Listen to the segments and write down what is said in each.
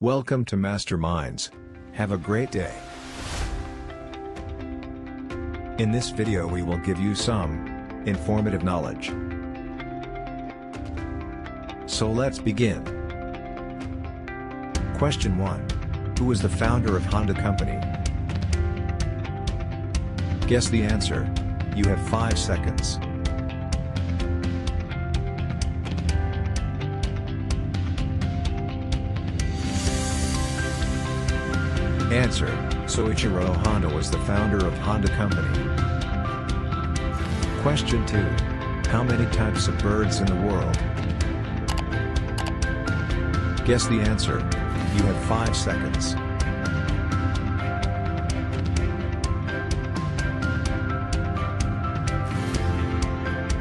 Welcome to Masterminds. Have a great day. In this video we will give you some informative knowledge. So let's begin. Question 1. Who was the founder of Honda Company? Guess the answer. You have 5 seconds. Answer. Soichiro Honda was the founder of Honda Company. Question 2. How many types of birds in the world? Guess the answer. You have 5 seconds.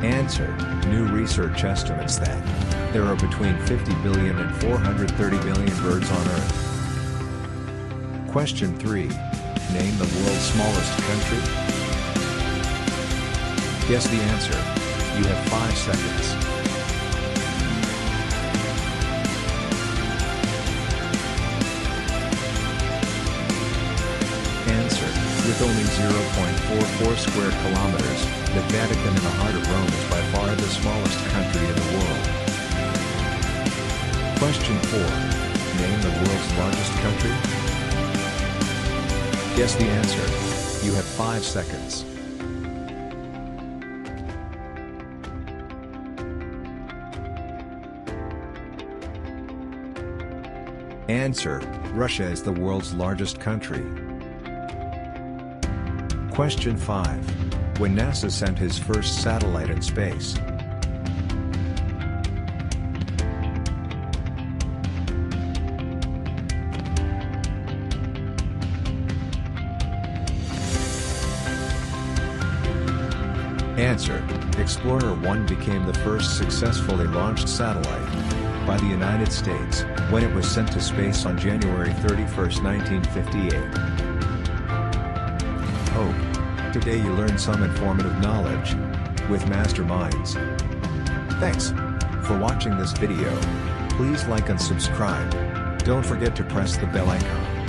Answer. New research estimates that there are between 50 billion and 430 billion birds on Earth. Question 3. Name the world's smallest country. Guess the answer. You have 5 seconds. Answer. With only 0.44 square kilometers, the Vatican in the heart of Rome is by far the smallest country in the world. Question 4. Name the world's largest country. Guess the answer. You have 5 seconds. Answer. Russia is the world's largest country. Question 5. When NASA sent his first satellite in space? Answer. Explorer 1 became the first successfully launched satellite by the United States when it was sent to space on January 31, 1958. Hope today you learned some informative knowledge with Masterminds. Thanks for watching this video. Please like and subscribe. Don't forget to press the bell icon.